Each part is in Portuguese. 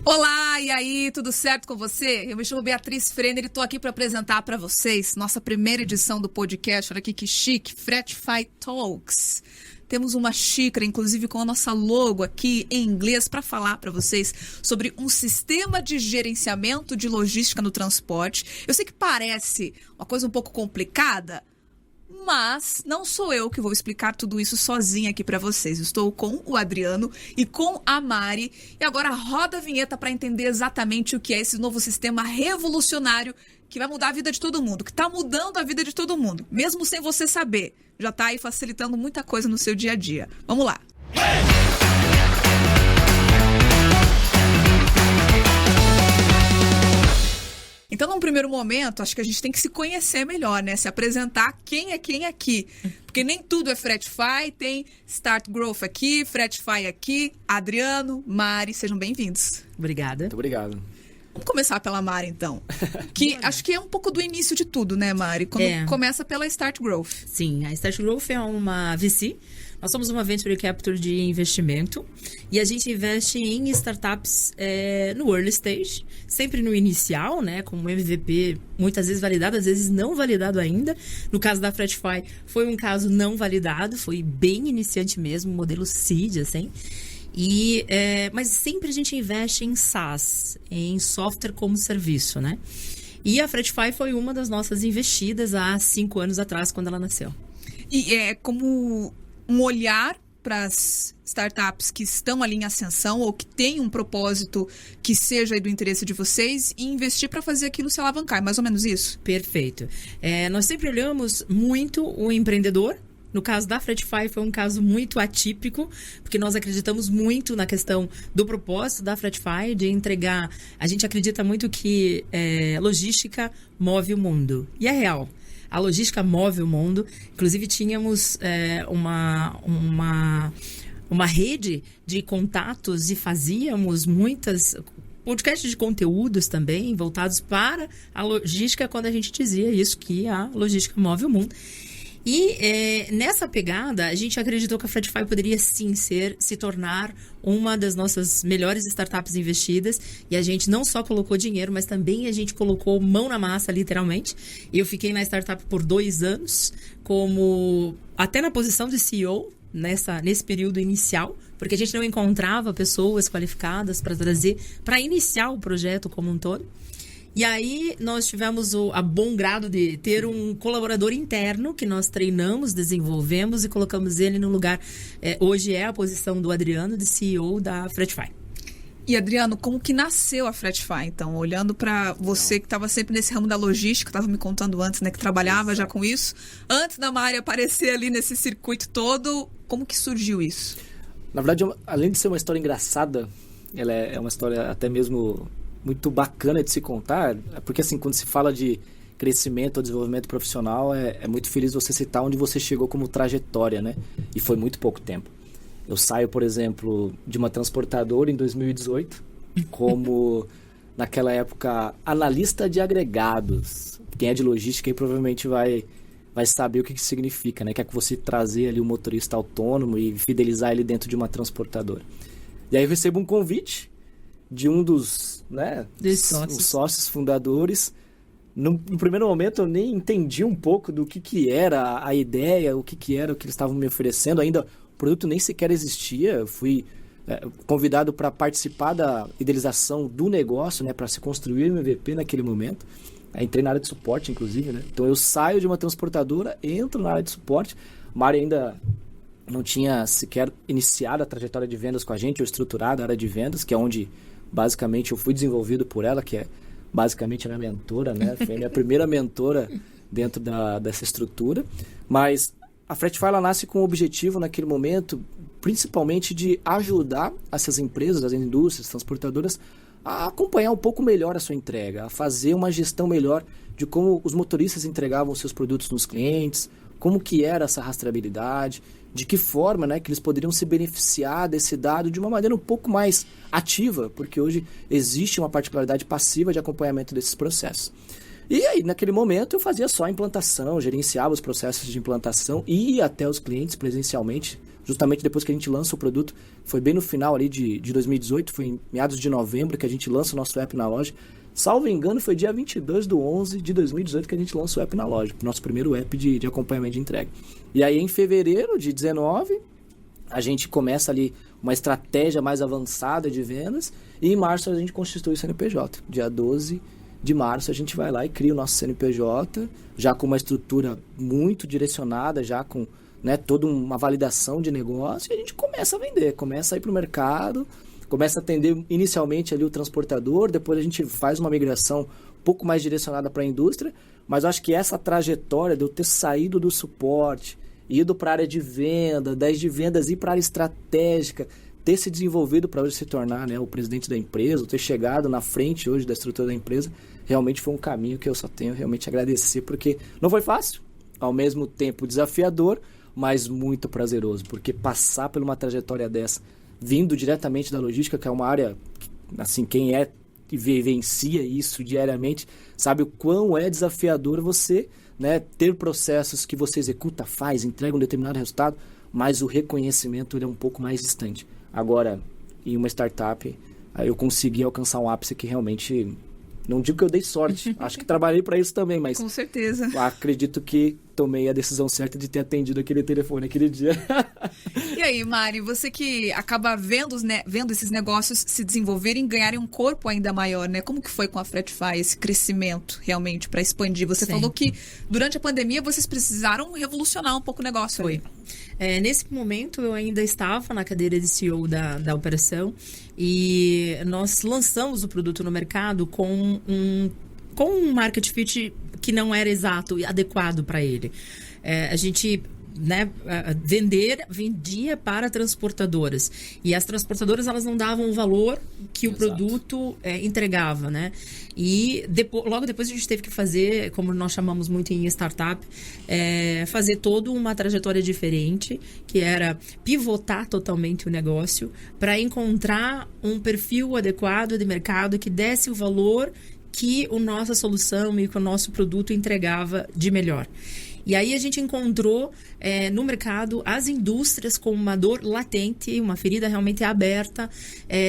Olá, e aí, tudo certo com você? Eu me chamo Beatriz Frenner e estou aqui para apresentar para vocês nossa primeira edição do podcast. Olha aqui que chique, Fretify Talks. Temos uma xícara, inclusive com a nossa logo aqui em inglês, para falar para vocês sobre um sistema de gerenciamento de logística no transporte. Eu sei que parece uma coisa um pouco complicada, mas não sou eu que vou explicar tudo isso sozinha aqui para vocês. Estou com o Adriano e com a Mari. E agora roda a vinheta para entender exatamente o que é esse novo sistema revolucionário que vai mudar a vida de todo mundo, que está mudando a vida de todo mundo, mesmo sem você saber. Já está aí facilitando muita coisa no seu dia a dia. Vamos lá. Então, num primeiro momento, acho que a gente tem que se conhecer melhor, né? Se apresentar quem é quem aqui. Porque nem tudo é Fretify, tem Start Growth aqui, Fretify aqui, Adriano, Mari, sejam bem-vindos. Obrigada. Muito obrigado. Vamos começar pela Mari, então. Que acho que é um pouco do início de tudo, né, Mari? Quando começa pela Start Growth. Sim, a Start Growth é uma VC. Nós somos uma Venture Capital de investimento e a gente investe em startups no early stage, sempre no inicial, né, como MVP, muitas vezes validado, às vezes não validado ainda. No caso da Fretify, foi um caso não validado, foi bem iniciante mesmo, modelo seed, assim. Mas sempre a gente investe em SaaS, em software como serviço, né? E a Fretify foi uma das nossas investidas há 5 anos atrás, quando ela nasceu. E é como um olhar para as startups que estão ali em ascensão ou que têm um propósito que seja aí do interesse de vocês e investir para fazer aquilo se alavancar. É mais ou menos isso? Perfeito. Nós sempre olhamos muito o empreendedor. No caso da Fretify foi um caso muito atípico, porque nós acreditamos muito na questão do propósito da Fretify, de entregar... A gente acredita muito que logística move o mundo. E é real. A logística move o mundo. Inclusive, tínhamos uma rede de contatos e fazíamos muitas podcasts de conteúdos também voltados para a logística, quando a gente dizia isso, que a logística move o mundo. E nessa pegada, a gente acreditou que a Fretify poderia sim se tornar uma das nossas melhores startups investidas. E a gente não só colocou dinheiro, mas também a gente colocou mão na massa, literalmente. E eu fiquei na startup por 2 anos, até na posição de CEO, nesse período inicial, porque a gente não encontrava pessoas qualificadas para trazer, para iniciar o projeto como um todo. E aí, nós tivemos a bom grado de ter um colaborador interno que nós treinamos, desenvolvemos e colocamos ele no lugar... hoje é a posição do Adriano, de CEO da Fretify. E, Adriano, como que nasceu a Fretify, então? Olhando para você que estava sempre nesse ramo da logística, estava me contando antes, né, que trabalhava já com isso. Antes da Mari aparecer ali nesse circuito todo, como que surgiu isso? Na verdade, além de ser uma história engraçada, ela é uma história até mesmo... muito bacana de se contar, porque assim, quando se fala de crescimento ou desenvolvimento profissional, é muito feliz você citar onde você chegou como trajetória, né? E foi muito pouco tempo. Eu saio, por exemplo, de uma transportadora em 2018, como, naquela época, analista de agregados. Quem é de logística aí provavelmente vai saber o que isso significa, né? Que é que você trazer ali o motorista autônomo e fidelizar ele dentro de uma transportadora. E aí eu recebo um convite de um dos os sócios fundadores. No primeiro momento eu nem entendi um pouco do que era a ideia, o que era o que eles estavam me oferecendo. Ainda o produto nem sequer existia. Eu fui convidado para participar da idealização do negócio, né, para se construir um MVP naquele momento. Entrei na área de suporte, inclusive, né? Então eu saio de uma transportadora, entro na área de suporte. A Mari ainda não tinha sequer iniciado a trajetória de vendas com a gente, ou estruturado a área de vendas, que é onde basicamente eu fui desenvolvido por ela, que é basicamente a minha mentora, né? Foi a minha primeira mentora dentro dessa estrutura. Mas a Fretify, ela nasce com o objetivo naquele momento, principalmente de ajudar essas empresas, as indústrias, transportadoras, a acompanhar um pouco melhor a sua entrega, a fazer uma gestão melhor de como os motoristas entregavam seus produtos nos clientes, como que era essa rastreabilidade, de que forma, né, que eles poderiam se beneficiar desse dado de uma maneira um pouco mais ativa, porque hoje existe uma particularidade passiva de acompanhamento desses processos. E aí, naquele momento, eu fazia só a implantação, gerenciava os processos de implantação e ia até os clientes presencialmente, justamente depois que a gente lança o produto. Foi bem no final ali de 2018, foi em meados de novembro que a gente lança o nosso app na loja. Salvo engano, foi dia 22/11 de 2018 que a gente lança o app na loja, o nosso primeiro app de acompanhamento de entrega. E aí, em fevereiro de 19, a gente começa ali uma estratégia mais avançada de vendas, e em março a gente constitui o CNPJ. Dia 12 de março a gente vai lá e cria o nosso CNPJ, já com uma estrutura muito direcionada, já com, né, toda uma validação de negócio, e a gente começa a vender, começa a ir para o mercado, começa a atender inicialmente ali o transportador, depois a gente faz uma migração um pouco mais direcionada para a indústria, mas eu acho que essa trajetória de eu ter saído do suporte, ido para a área de venda, de vendas ir para a área estratégica, ter se desenvolvido para hoje se tornar, né, o presidente da empresa, ter chegado na frente hoje da estrutura da empresa, realmente foi um caminho que eu só tenho realmente a agradecer, porque não foi fácil, ao mesmo tempo desafiador, mas muito prazeroso, porque passar por uma trajetória dessa, vindo diretamente da logística, que é uma área, assim, quem vivencia isso diariamente, sabe o quão é desafiador você, né, ter processos que você executa, faz, entrega um determinado resultado, mas o reconhecimento ele é um pouco mais distante. Agora, em uma startup, eu consegui alcançar um ápice que realmente, não digo que eu dei sorte, acho que trabalhei para isso também, mas com certeza acredito que tomei a decisão certa de ter atendido aquele telefone aquele dia. E aí, Mari, você que acaba vendo esses negócios se desenvolverem e ganharem um corpo ainda maior, né? Como que foi com a Fretify esse crescimento realmente para expandir? Você falou que durante a pandemia vocês precisaram revolucionar um pouco o negócio. Foi. Nesse momento eu ainda estava na cadeira de CEO da operação e nós lançamos o produto no mercado com um market fit que não era exato e adequado para ele. A gente, né, vendia para transportadoras, e as transportadoras elas não davam o valor que o produto entregava, né? E logo depois a gente teve que fazer, como nós chamamos muito em startup, fazer toda uma trajetória diferente, que era pivotar totalmente o negócio para encontrar um perfil adequado de mercado que desse o valor que a nossa solução e que o nosso produto entregava de melhor. E aí a gente encontrou no mercado as indústrias com uma dor latente, uma ferida realmente aberta,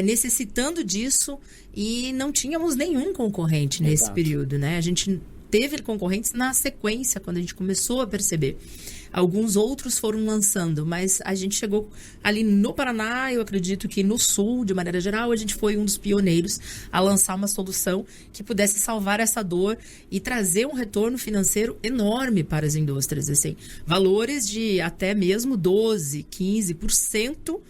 necessitando disso, e não tínhamos nenhum concorrente nesse período, né? A gente teve concorrentes na sequência, quando a gente começou a perceber. Alguns outros foram lançando, mas a gente chegou ali no Paraná, eu acredito que no Sul, de maneira geral, a gente foi um dos pioneiros a lançar uma solução que pudesse salvar essa dor e trazer um retorno financeiro enorme para as indústrias, assim, valores de até mesmo 12%, 15%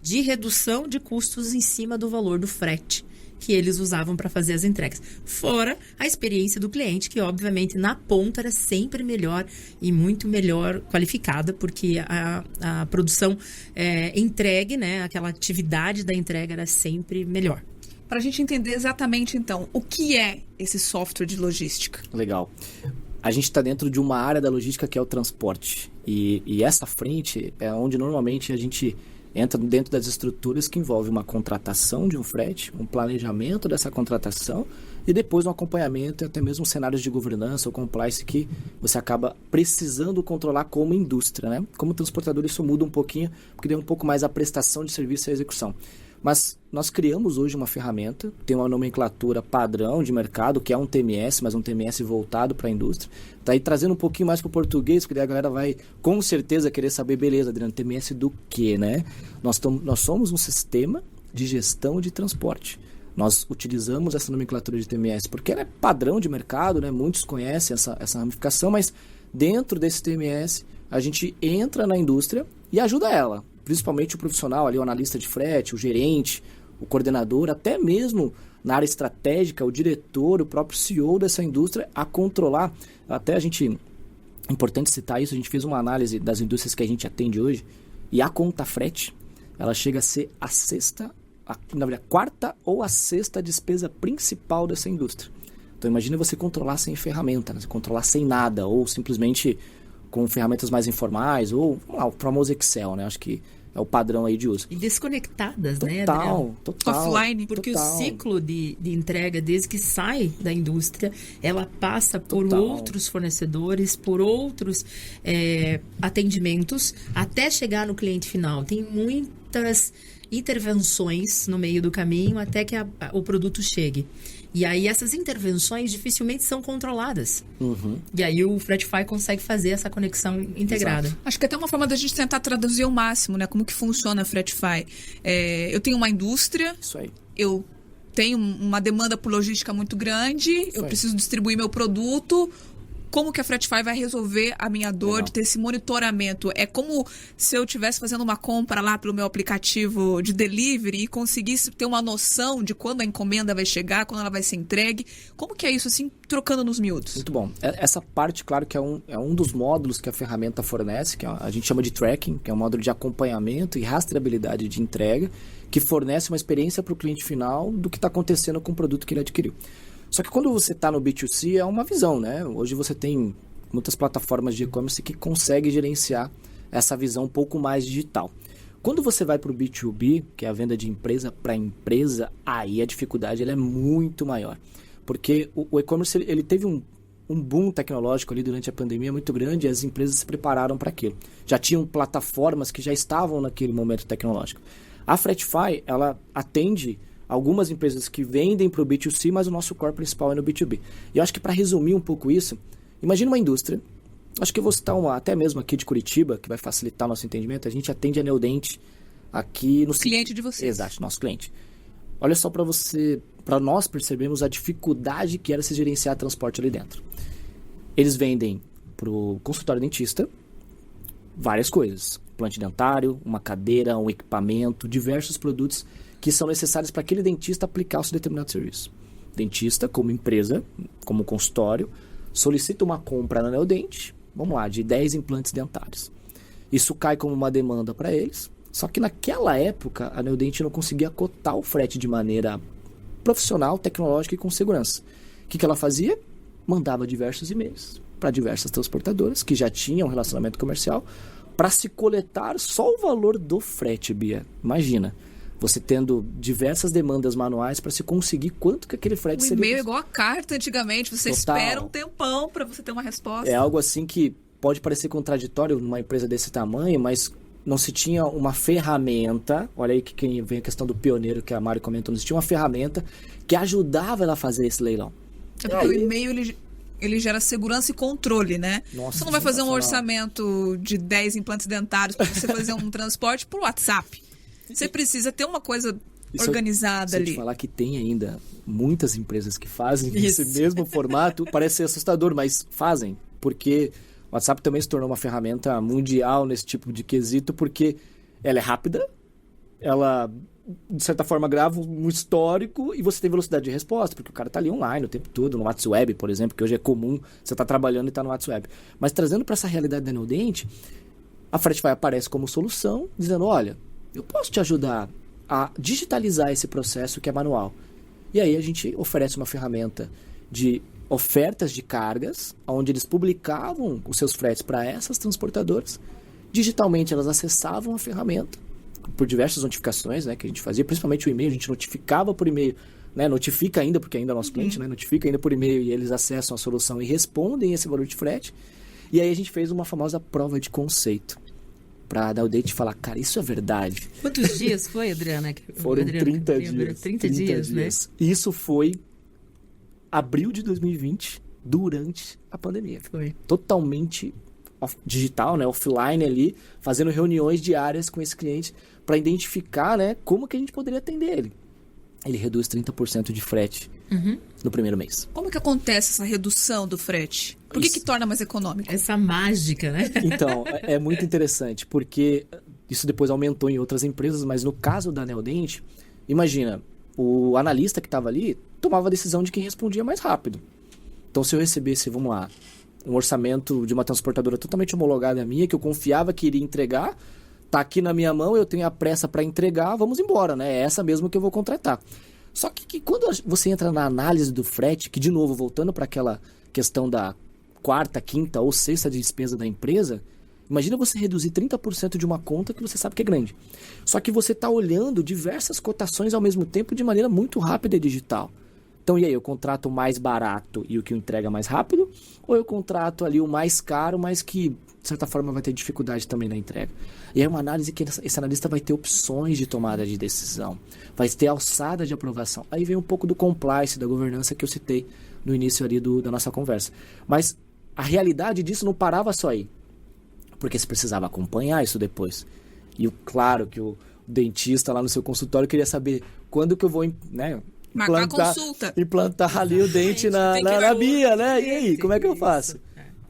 de redução de custos em cima do valor do frete que eles usavam para fazer as entregas. Fora a experiência do cliente, que obviamente na ponta era sempre melhor e muito melhor qualificada, porque a produção entregue, né, aquela atividade da entrega era sempre melhor. Para a gente entender exatamente, então, o que é esse software de logística? Legal. A gente está dentro de uma área da logística que é o transporte. E essa frente é onde normalmente a gente entra dentro das estruturas que envolve uma contratação de um frete, um planejamento dessa contratação e depois um acompanhamento e até mesmo cenários de governança ou compliance que você acaba precisando controlar como indústria, né? Como transportador isso muda um pouquinho, porque tem um pouco mais a prestação de serviço e a execução. Mas nós criamos hoje uma ferramenta, tem uma nomenclatura padrão de mercado, que é um TMS, mas um TMS voltado para a indústria. Está aí trazendo um pouquinho mais para o português, porque daí a galera vai com certeza querer saber, beleza, Adriano, TMS do quê, né? Nós somos um sistema de gestão de transporte. Nós utilizamos essa nomenclatura de TMS porque ela é padrão de mercado, né? Muitos conhecem essa ramificação, mas dentro desse TMS a gente entra na indústria e ajuda ela. Principalmente o profissional ali, o analista de frete, o gerente, o coordenador, até mesmo na área estratégica, o diretor, o próprio CEO dessa indústria a controlar. Até importante citar isso, a gente fez uma análise das indústrias que a gente atende hoje e a conta frete, ela chega a ser na verdade, a quarta ou a sexta despesa principal dessa indústria. Então imagina você controlar sem ferramenta, né? Você controlar sem nada ou simplesmente com ferramentas mais informais ou o famoso Excel, né? Acho que o padrão aí de uso. E desconectadas, né, Adriana? Total. Offline. Porque total. o ciclo de entrega, desde que sai da indústria, ela passa por Total. outros fornecedores, por outros atendimentos, até chegar no cliente final. Tem muitas intervenções no meio do caminho até que o produto chegue. E aí essas intervenções dificilmente são controladas. E aí o Fretify consegue fazer essa conexão integrada. Exato. Acho que até uma forma da gente tentar traduzir ao máximo, né? Como que funciona a Fretify. Eu tenho uma indústria, Isso aí. eu tenho uma demanda por logística muito grande, eu preciso distribuir meu produto. Como que a Fretify vai resolver a minha dor Legal. de ter esse monitoramento? É como se eu estivesse fazendo uma compra lá pelo meu aplicativo de delivery e conseguisse ter uma noção de quando a encomenda vai chegar, quando ela vai ser entregue. Como que é isso, assim, trocando nos miúdos? Muito bom. Essa parte, claro, que é um dos módulos que a ferramenta fornece, que a gente chama de tracking, que é um módulo de acompanhamento e rastreabilidade de entrega, que fornece uma experiência para o cliente final do que está acontecendo com o produto que ele adquiriu. Só que quando você está no B2C, é uma visão, né? Hoje você tem muitas plataformas de e-commerce que conseguem gerenciar essa visão um pouco mais digital. Quando você vai para o B2B, que é a venda de empresa para empresa, aí a dificuldade ela é muito maior. Porque o e-commerce ele teve um boom tecnológico ali durante a pandemia muito grande e as empresas se prepararam para aquilo. Já tinham plataformas que já estavam naquele momento tecnológico. A Fretify, ela atende algumas empresas que vendem para o B2C, mas o nosso core principal é no B2B. E eu acho que para resumir um pouco isso, imagina uma indústria, acho que eu vou citar até mesmo aqui de Curitiba, que vai facilitar o nosso entendimento, a gente atende a Neodent aqui no... Cliente de vocês. Exato, nosso cliente. Olha só para nós percebermos a dificuldade que era se gerenciar transporte ali dentro. Eles vendem para o consultório dentista várias coisas, implante dentário, uma cadeira, um equipamento, diversos produtos que são necessários para aquele dentista aplicar o seu determinado serviço. Dentista, como empresa, como consultório, solicita uma compra na Neodent, vamos lá, de 10 implantes dentários. Isso cai como uma demanda para eles, só que naquela época a Neodent não conseguia cotar o frete de maneira profissional, tecnológica e com segurança. O que ela fazia? Mandava diversos e-mails para diversas transportadoras que já tinham um relacionamento comercial para se coletar só o valor do frete, Bia. Imagina. Você tendo diversas demandas manuais para se conseguir quanto que aquele frete O seria. e-mail é igual a carta antigamente. Você Total. espera um tempão para você ter uma resposta. É algo assim que pode parecer contraditório numa empresa desse tamanho, mas não se tinha uma ferramenta. Olha aí que vem a questão do pioneiro que a Mari comentou. Não se tinha uma ferramenta que ajudava ela a fazer esse leilão. É porque o e-mail ele gera segurança e controle, né? Nossa, você não vai fazer um sensacional. orçamento de 10 implantes dentários para você fazer um transporte por WhatsApp. Você precisa ter uma coisa organizada se eu ali. te falar que tem ainda muitas empresas que fazem Isso. esse mesmo formato, parece ser assustador, mas fazem. Porque o WhatsApp também se tornou uma ferramenta mundial nesse tipo de quesito, porque ela é rápida, ela, de certa forma, grava um histórico e você tem velocidade de resposta, porque o cara tá ali online o tempo todo, no WhatsApp, por exemplo, que hoje é comum, você tá trabalhando e tá no WhatsApp. Mas trazendo para essa realidade da Neodent, a Fretify aparece como solução, dizendo, olha, eu posso te ajudar a digitalizar esse processo que é manual. E aí a gente oferece uma ferramenta de ofertas de cargas, onde eles publicavam os seus fretes para essas transportadoras. Digitalmente elas acessavam a ferramenta por diversas notificações, né, que a gente fazia, principalmente o e-mail, a gente notificava por e-mail, né, notifica ainda, porque ainda é nosso cliente, né, notifica ainda por e-mail e eles acessam a solução e respondem esse valor de frete. E aí a gente fez uma famosa prova de conceito para dar o date e falar, cara, isso é verdade. Quantos dias foi, Adriana? Foram 30 dias. 30 dias, né? Isso foi abril de 2020, durante a pandemia. Foi. Totalmente digital, né, offline ali, fazendo reuniões diárias com esse cliente para identificar, né, como que a gente poderia atender ele. Ele reduz 30% de frete no primeiro mês. Como que acontece essa redução do frete? Por que torna mais econômico? Essa mágica, né? Então, é muito interessante, porque isso depois aumentou em outras empresas, mas no caso da Neodent, imagina, o analista que estava ali tomava a decisão de quem respondia mais rápido. Então, se eu recebesse, vamos lá, um orçamento de uma transportadora totalmente homologada minha, que eu confiava que iria entregar, tá aqui na minha mão, eu tenho a pressa para entregar, vamos embora, né? É essa mesmo que eu vou contratar. Só que quando você entra na análise do frete, que de novo, voltando para aquela questão da quarta, quinta ou sexta despesa da empresa, Imagina você reduzir 30% de uma conta que você sabe que é grande. Só que você está olhando diversas cotações ao mesmo tempo de maneira muito rápida e digital. Então, e aí, eu contrato o mais barato e o que entrega mais rápido? Ou eu contrato ali o mais caro, mas que, de certa forma, vai ter dificuldade também na entrega? E é uma análise que esse analista vai ter opções de tomada de decisão. Vai ter alçada de aprovação. Aí vem um pouco do compliance, da governança que eu citei no início ali da nossa conversa. Mas a realidade disso não parava só aí. Porque você precisava acompanhar isso depois. E claro que o dentista lá no seu consultório queria saber quando que eu vou, né, marcar a consulta. Implantar ali o dente na Bia, né? E aí, como é que eu faço?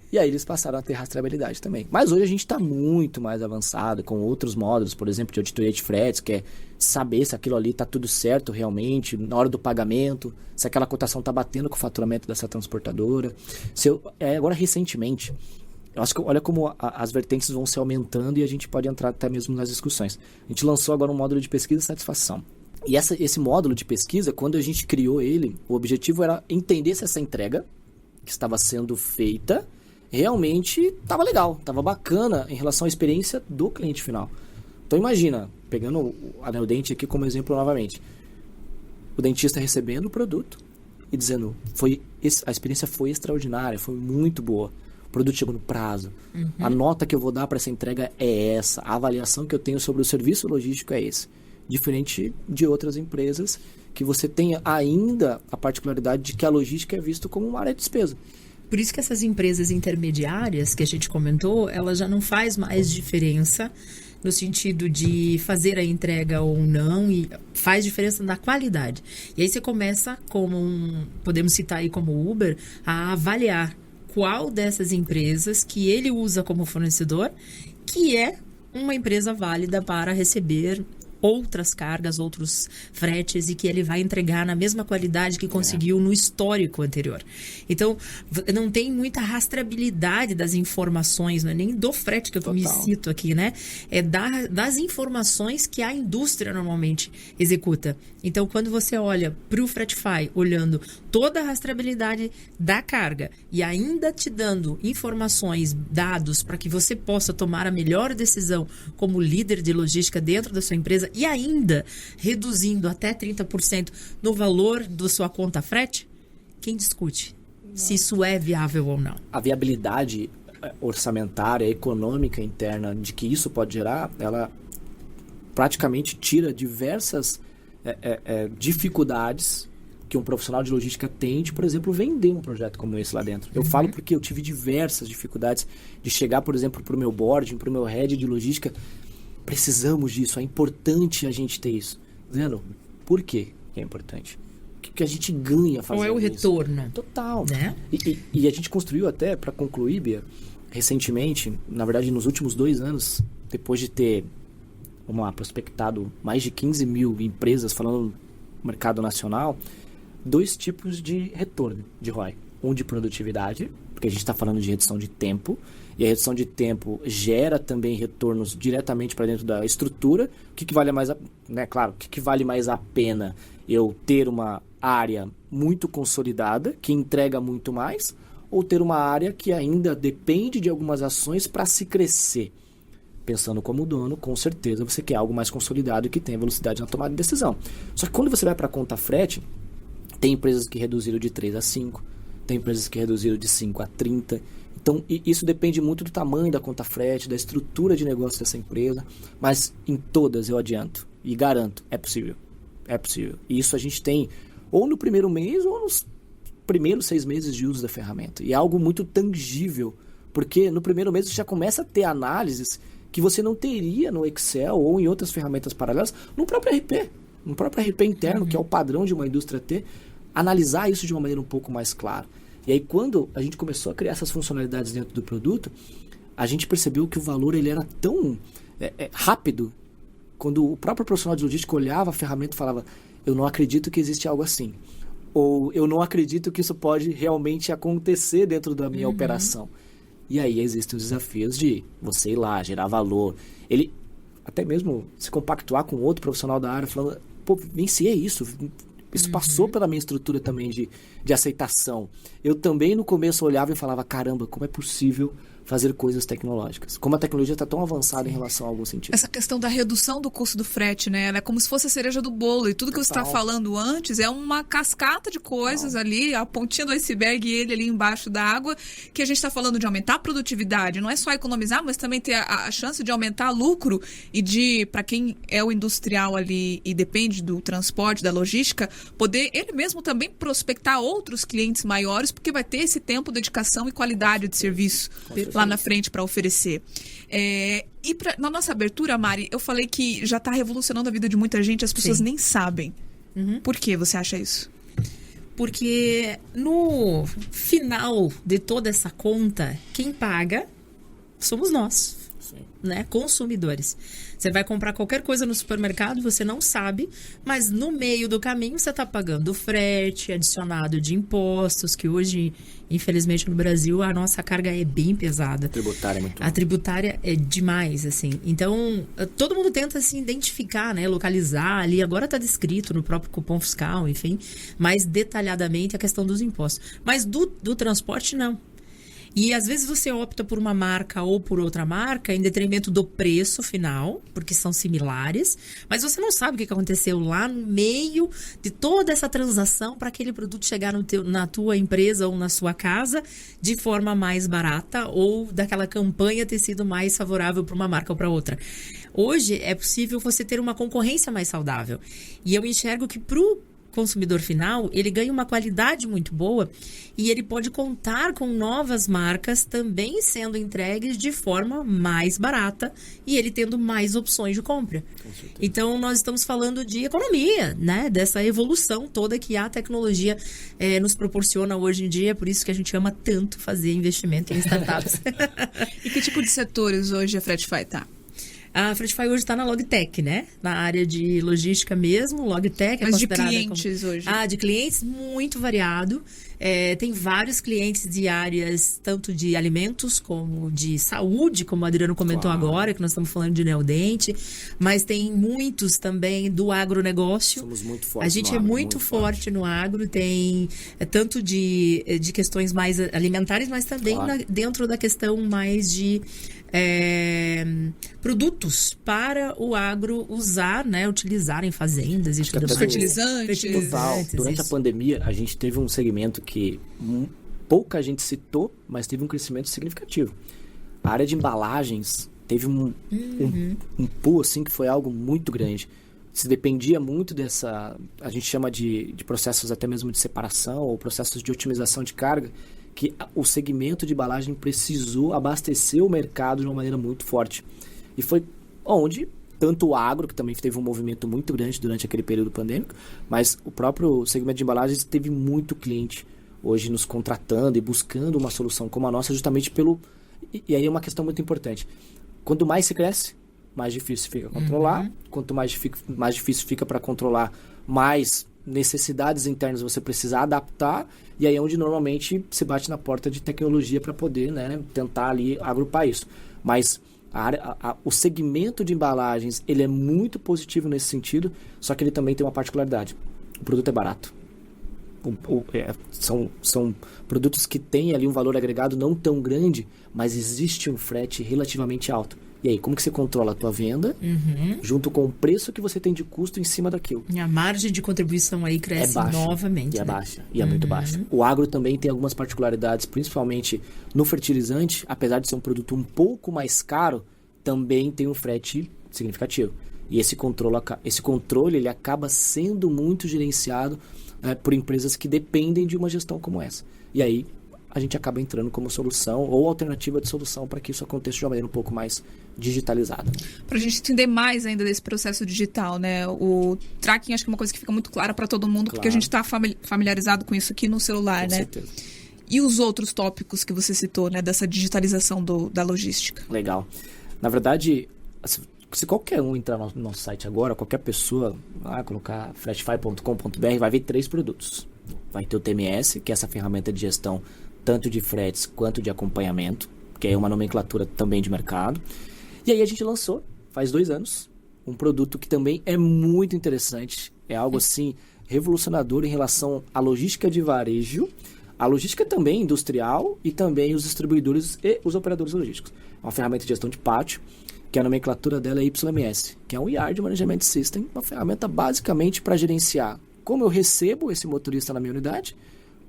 E aí eles passaram a ter rastreabilidade também. Mas hoje a gente está muito mais avançado com outros módulos, por exemplo, de auditoria de fretes, que é saber se aquilo ali está tudo certo realmente, na hora do pagamento, se aquela cotação está batendo com o faturamento dessa transportadora. Agora, recentemente, eu acho que olha como as vertentes vão se aumentando e a gente pode entrar até mesmo nas discussões. A gente lançou agora um módulo de pesquisa e satisfação. E esse módulo de pesquisa, quando a gente criou ele, o objetivo era entender se essa entrega que estava sendo feita realmente estava legal, estava bacana em relação à experiência do cliente final. Então imagina, pegando a Neodente aqui como exemplo novamente, o dentista recebendo o produto e dizendo, a experiência foi extraordinária, foi muito boa. O produto chegou no prazo. A nota que eu vou dar para essa entrega é essa. A avaliação que eu tenho sobre o serviço logístico é esse. Diferente de outras empresas que você tem ainda a particularidade de que a logística é vista como uma área de despesa. Por isso que essas empresas intermediárias que a gente comentou, ela já não faz mais diferença no sentido de fazer a entrega ou não, e faz diferença na qualidade. E aí você começa, podemos citar aí como Uber, a avaliar qual dessas empresas que ele usa como fornecedor, que é uma empresa válida para receber outras cargas, outros fretes, e que ele vai entregar na mesma qualidade que conseguiu no histórico anterior. Então, não tem muita rastreabilidade das informações, não é nem do frete que eu me cito aqui, né? É das informações que a indústria normalmente executa. Então, quando você olha para o Fretify, olhando toda a rastreabilidade da carga e ainda te dando informações, dados, para que você possa tomar a melhor decisão como líder de logística dentro da sua empresa, e ainda reduzindo até 30% no valor da sua conta frete, quem discute se isso é viável ou não? A viabilidade orçamentária, econômica interna de que isso pode gerar, ela praticamente tira diversas dificuldades que um profissional de logística tem de, por exemplo, vender um projeto como esse lá dentro. Eu falo porque eu tive diversas dificuldades de chegar, por exemplo, para o meu board, para o meu head de logística. Precisamos disso, é importante a gente ter isso. Vendo? Por quê que é importante? O que a gente ganha fazendo isso? Qual é o retorno? Total. Né? E a gente construiu até, para concluir, Bia, recentemente, na verdade nos últimos 2 anos, depois de ter, vamos lá, prospectado mais de 15 mil empresas falando no mercado nacional, 2 tipos de retorno de ROI. Um de produtividade, porque a gente está falando de redução de tempo, e a redução de tempo gera também retornos diretamente para dentro da estrutura. O que vale mais claro, o que vale mais a pena? Eu ter uma área muito consolidada, que entrega muito mais, ou ter uma área que ainda depende de algumas ações para se crescer? Pensando como dono, com certeza você quer algo mais consolidado e que tenha velocidade na tomada de decisão. Só que quando você vai para a conta frete, tem empresas que reduziram de 3 a 5, tem empresas que reduziram de 5 a 30. Então, isso depende muito do tamanho da conta frete, da estrutura de negócio dessa empresa, mas em todas eu adianto e garanto, é possível. É possível. E isso a gente tem ou no primeiro mês ou nos primeiros 6 meses de uso da ferramenta. E é algo muito tangível, porque no primeiro mês você já começa a ter análises que você não teria no Excel ou em outras ferramentas paralelas, no próprio RP interno, que é o padrão de uma indústria ter, analisar isso de uma maneira um pouco mais clara. E aí, quando a gente começou a criar essas funcionalidades dentro do produto, a gente percebeu que o valor ele era tão rápido, quando o próprio profissional de logística olhava a ferramenta e falava, eu não acredito que existe algo assim. Ou eu não acredito que isso pode realmente acontecer dentro da minha operação. E aí existem os desafios de você ir lá, gerar valor. Ele até mesmo se compactuar com outro profissional da área, falando, pô, vivenciei isso. Isso passou pela minha estrutura também de aceitação. Eu também no começo olhava e falava, caramba, como é possível fazer coisas tecnológicas. Como a tecnologia está tão avançada em relação a algum sentido. Essa questão da redução do custo do frete, né? Ela é como se fosse a cereja do bolo. E tudo que você está falando antes é uma cascata de coisas ali, a pontinha do iceberg e ele ali embaixo da água, que a gente está falando de aumentar a produtividade. Não é só economizar, mas também ter a chance de aumentar lucro e de, para quem é o industrial ali e depende do transporte, da logística, poder ele mesmo também prospectar outros clientes maiores, porque vai ter esse tempo, dedicação e qualidade de serviço lá na frente para oferecer. Na nossa abertura, Mari, eu falei que já está revolucionando a vida de muita gente, as pessoas nem sabem. Por que você acha isso? Porque no final de toda essa conta, quem paga somos nós, né? Consumidores. Você vai comprar qualquer coisa no supermercado, você não sabe, mas no meio do caminho você está pagando frete, adicionado de impostos, que hoje, infelizmente, no Brasil, a nossa carga é bem pesada. A tributária é muito. A tributária é demais, assim. Então, todo mundo tenta se identificar, né? Localizar ali. Agora está descrito no próprio cupom fiscal, enfim, mais detalhadamente a questão dos impostos. Mas do transporte, não. E às vezes você opta por uma marca ou por outra marca em detrimento do preço final, porque são similares, mas você não sabe o que aconteceu lá no meio de toda essa transação para aquele produto chegar na tua empresa ou na sua casa de forma mais barata ou daquela campanha ter sido mais favorável para uma marca ou para outra. Hoje é possível você ter uma concorrência mais saudável. E eu enxergo que para o consumidor final, ele ganha uma qualidade muito boa e ele pode contar com novas marcas também sendo entregues de forma mais barata e ele tendo mais opções de compra. Então, nós estamos falando de economia, né? Dessa evolução toda que a tecnologia nos proporciona hoje em dia, por isso que a gente ama tanto fazer investimento em startups. E que tipo de setores hoje a Fretify está? A Fretify hoje está na Logtech, né? Na área de logística mesmo, Logtech. Mas de clientes hoje? De clientes, muito variado. Tem vários clientes de áreas, tanto de alimentos como de saúde, como o Adriano comentou agora, que nós estamos falando de Neodente. Mas tem muitos também do agronegócio. Somos muito fortes. A gente é muito forte no agro. Tem tanto de questões mais alimentares, mas também dentro da questão mais de produtos para o agro usar, né, utilizar em fazendas e tudo mais. Fertilizantes. Total. Durante a pandemia, a gente teve um segmento que pouca gente citou, mas teve um crescimento significativo. A área de embalagens teve um pulo, assim, que foi algo muito grande. Se dependia muito dessa, a gente chama de processos até mesmo de separação ou processos de otimização de carga, que o segmento de embalagem precisou abastecer o mercado de uma maneira muito forte. E foi onde tanto o agro, que também teve um movimento muito grande durante aquele período pandêmico, mas o próprio segmento de embalagens teve muito cliente hoje nos contratando e buscando uma solução como a nossa, justamente pelo... E aí é uma questão muito importante. Quanto mais se cresce, mais difícil fica controlar. Quanto mais difícil fica para controlar, mais necessidades internas você precisa adaptar, e aí é onde normalmente se bate na porta de tecnologia para poder, né, tentar ali agrupar isso. Mas o segmento de embalagens, ele é muito positivo nesse sentido, só que ele também tem uma particularidade. O produto é barato. São produtos que têm ali um valor agregado não tão grande, mas existe um frete relativamente alto. E aí, como que você controla a tua venda junto com o preço que você tem de custo em cima daquilo? E a margem de contribuição aí cresce novamente. E é baixa, e é muito baixa. O agro também tem algumas particularidades, principalmente no fertilizante, apesar de ser um produto um pouco mais caro, também tem um frete significativo. E esse controle ele acaba sendo muito gerenciado por empresas que dependem de uma gestão como essa. E aí, a gente acaba entrando como solução ou alternativa de solução para que isso aconteça de uma maneira um pouco mais digitalizada. Para a gente entender mais ainda desse processo digital, né? O tracking acho que é uma coisa que fica muito clara para todo mundo, porque a gente está familiarizado com isso aqui no celular, com né? certeza. E os outros tópicos que você citou, né? Dessa digitalização da logística. Legal. Na verdade, se qualquer um entrar no nosso site agora, qualquer pessoa, colocar fretify.com.br, vai ver 3 produtos. Vai ter o TMS, que é essa ferramenta de gestão tanto de fretes quanto de acompanhamento, que é uma nomenclatura também de mercado. E aí a gente lançou, faz 2 anos, um produto que também é muito interessante. É algo assim revolucionador em relação à logística de varejo, A logística também industrial e também os distribuidores e os operadores logísticos. É uma ferramenta de gestão de pátio, que a nomenclatura dela é YMS, que é um Yard Management System, uma ferramenta basicamente para gerenciar como eu recebo esse motorista na minha unidade,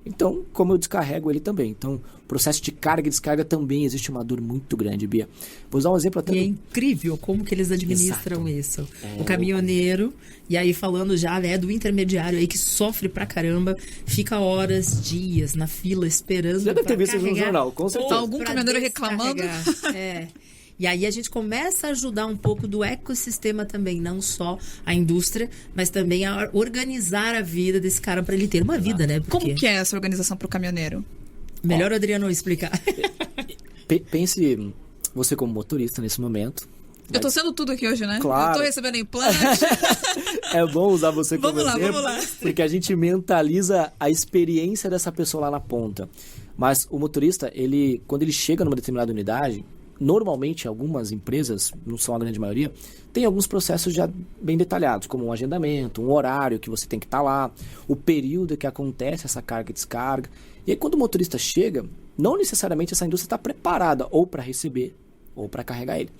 então como eu descarrego ele também. Então, o processo de carga e descarga também existe uma dor muito grande, Bia. Vou usar um exemplo até... E é incrível como que eles administram isso. O caminhoneiro, e aí falando já, né, do intermediário aí que sofre pra caramba, fica horas, dias na fila esperando. Já deve ter visto isso no jornal, com certeza. Algum caminhoneiro reclamando. E aí a gente começa a ajudar um pouco do ecossistema também, não só a indústria, mas também a organizar a vida desse cara para ele ter uma vida, né? Porque... Como que é essa organização para o caminhoneiro? Melhor o Adriano explicar. Pense você como motorista nesse momento. Eu tô sendo tudo aqui hoje, né? Claro. Eu tô recebendo implante. É bom usar você como exemplo. Vamos lá. Porque a gente mentaliza a experiência dessa pessoa lá na ponta. Mas o motorista, quando ele chega numa determinada unidade, normalmente algumas empresas, não são a grande maioria, tem alguns processos já bem detalhados, como um agendamento, um horário que você tem que estar lá, o período que acontece essa carga e descarga. E aí quando o motorista chega, não necessariamente essa indústria está preparada ou para receber ou para carregar ele.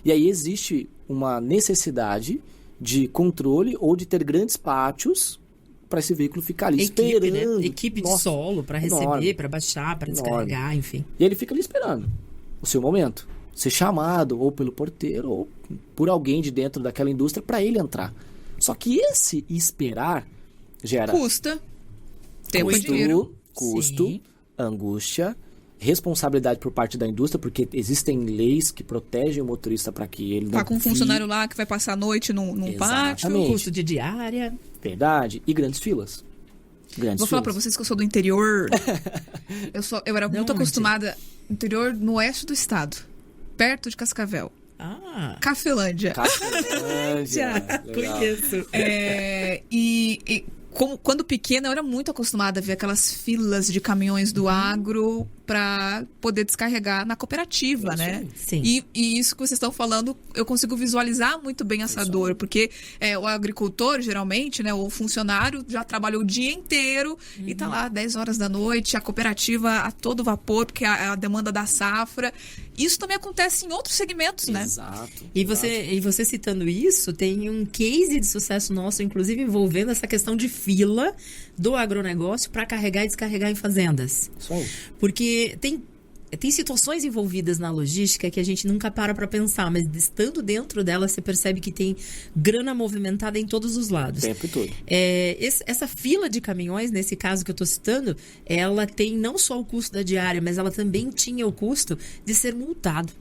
E aí existe uma necessidade de controle ou de ter grandes pátios para esse veículo ficar ali esperando. Né? Equipe de solo para receber, para baixar, para descarregar, enfim. E ele fica ali esperando o seu momento, ser chamado ou pelo porteiro ou por alguém de dentro daquela indústria para ele entrar. Só que esse esperar gera custa tempo e dinheiro, custo, angústia, responsabilidade por parte da indústria, porque existem leis que protegem o motorista para que ele não... Tá com um funcionário lá que vai passar a noite num pátio, custo de diária. Verdade. E grandes filas. Vou falar para vocês que eu sou do interior. Eu era muito acostumada... Interior no oeste do estado, perto de Cascavel. Cafelândia. Conheço. Quando pequena, eu era muito acostumada a ver aquelas filas de caminhões do agro para poder descarregar na cooperativa, né? Sim. E isso que vocês estão falando, eu consigo visualizar muito bem essa dor, porque o agricultor, geralmente, né, o funcionário já trabalhou o dia inteiro e tá lá 10 horas da noite, a cooperativa a todo vapor, porque a demanda da safra. Isso também acontece em outros segmentos, né? Exato. E você citando isso, tem um case de sucesso nosso, inclusive envolvendo essa questão de fila do agronegócio para carregar e descarregar em fazendas. Isso aí. Porque tem situações envolvidas na logística que a gente nunca para pensar, mas estando dentro dela, você percebe que tem grana movimentada em todos os lados. O tempo todo. Essa fila de caminhões, nesse caso que eu estou citando, ela tem não só o custo da diária, mas ela também tinha o custo de ser multado.